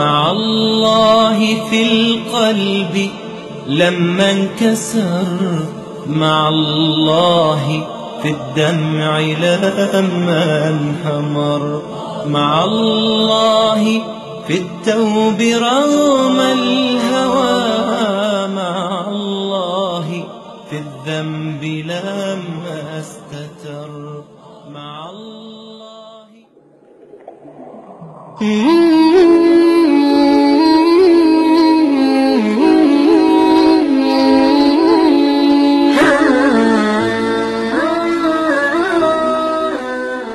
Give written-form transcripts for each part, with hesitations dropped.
مع الله في القلب لما انكسر، مع الله في الدمع لما انهمر، مع الله في التوب رغم الهوى، مع الله في الذنب لما استتر، مع الله.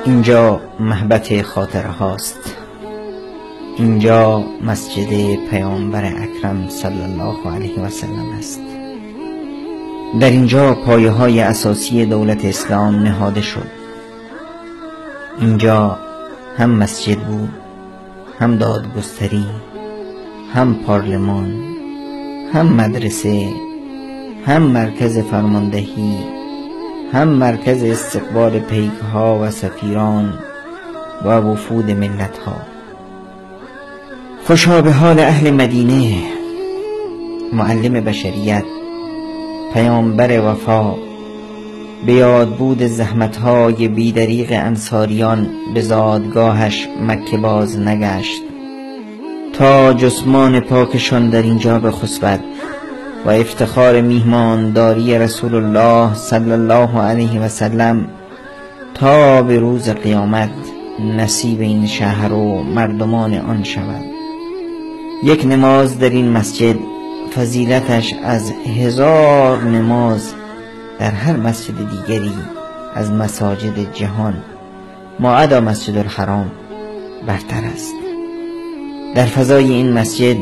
اینجا محبت خاطره هاست، اینجا مسجد پیامبر اکرم صلی الله علیه و سلم است. در اینجا پایه های اساسی دولت اسلام نهاده شد. اینجا هم مسجد بود، هم دادگستری، هم پارلمان، هم مدرسه، هم مرکز فرماندهی، هم مرکز استقبال پیکها و سفیران و وفود ملتها. خوشا به حال اهل مدینه، معلم بشریت، پیامبر وفا، به یاد بود زحمتهای بیدریغ انصاریان به زادگاهش مکه باز نگشت تا جسمان پاکشان در اینجا بخسبد و افتخار میهمانداری رسول الله صلی الله علیه و سلم تا به روز قیامت نصیب این شهر و مردمان آن شود. یک نماز در این مسجد فضیلتش از 1000 نماز در هر مسجد دیگری از مساجد جهان معدا مسجد الحرام برتر است. در فضای این مسجد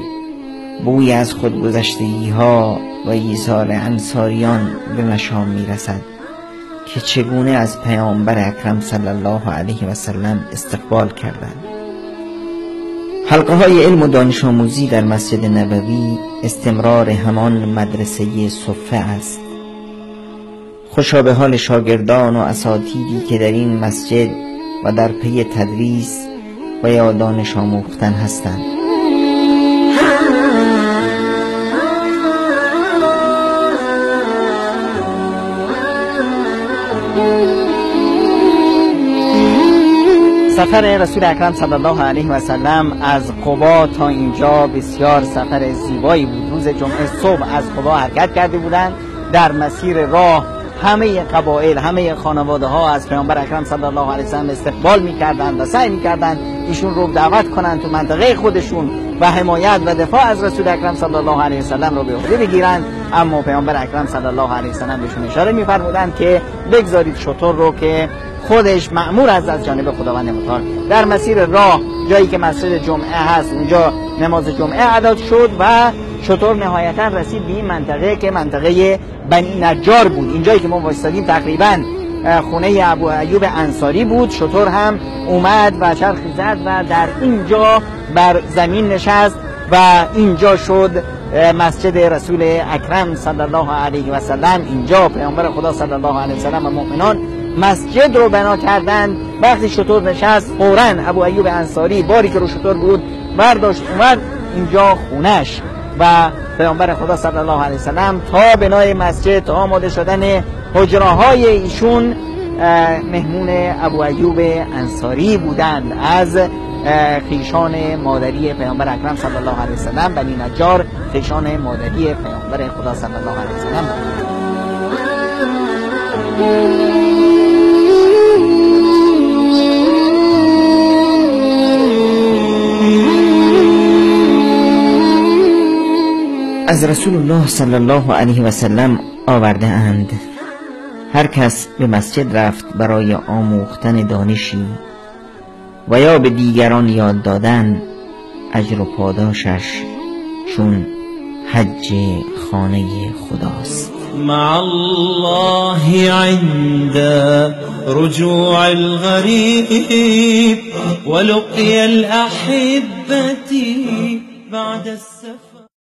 بوی از خودگذشتگی ها و ایثار انصاریان به مشام می رسد که چگونه از پیامبر اکرم صلی الله علیه و سلم استقبال کردند. حلقه های علم و دانش آموزی در مسجد نبوی استمرار همان مدرسه صفه است. خوشا به حال شاگردان و اساتیدی که در این مسجد و در پی تدریس و یا دانش آموختن هستند. سفر رسول اکرم صلی الله علیه و سلم از قبا تا اینجا بسیار سفر زیبایی بود. روز جمعه صبح از قبا حرکت کرده بودند. در مسیر راه همه قبایل، همه خانواده ها از پیامبر اکرم صلی الله علیه و سلم استقبال می‌کردند و سعی می‌کردند ایشون رو دعوت کنند تو منطقه خودشون و حمایت و دفاع از رسول اکرم صلی الله علیه و سلم رو به عهده بگیرند. اما پیامبر اکرم صلی الله علیه و سلم بهشون اشاره می‌فرمودند که بگذارید شتر رو که خودش مأمور از جانب خداوند متعال. در مسیر راه جایی که مسجد جمعه هست اونجا نماز جمعه ادا شد و شتر نهایتا رسید به این منطقه که منطقه بنی نجار بود. اینجایی که ما وایسادیم تقریبا خونه ابو ایوب انصاری بود. شتر هم اومد و چرخی زد و در اینجا بر زمین نشست و اینجا شد مسجد رسول اکرم صلی الله علیه و سلم. اینجا پیامبر خدا صلی الله علیه و سلم و مؤمنان مسجد رو بنا کردند. وقتی شتر نشست فوراً ابو ایوب انصاری باری که رو شتر بود برداشت اومد اینجا خونش و پیامبر خدا صلی الله علیه و سلم تا بنای مسجد، تا آماده شدن حجراهای ایشون مهمون ابو ایوب انصاری بودند از خویشان مادری پیامبر اکرم صلی الله علیه و سلم. بنی نجار خویشان مادری پیامبر خدا صلی الله علیه و سلم. از رسول الله صلی الله علیه و سلم آورده اند هر کس به مسجد رفت برای آموختن دانشی و یا به دیگران یاد دادن، اجر و پاداشش چون حج خانه خداست. مع الله عند رجوع الغريب ولقي الأحبة بعد السفر.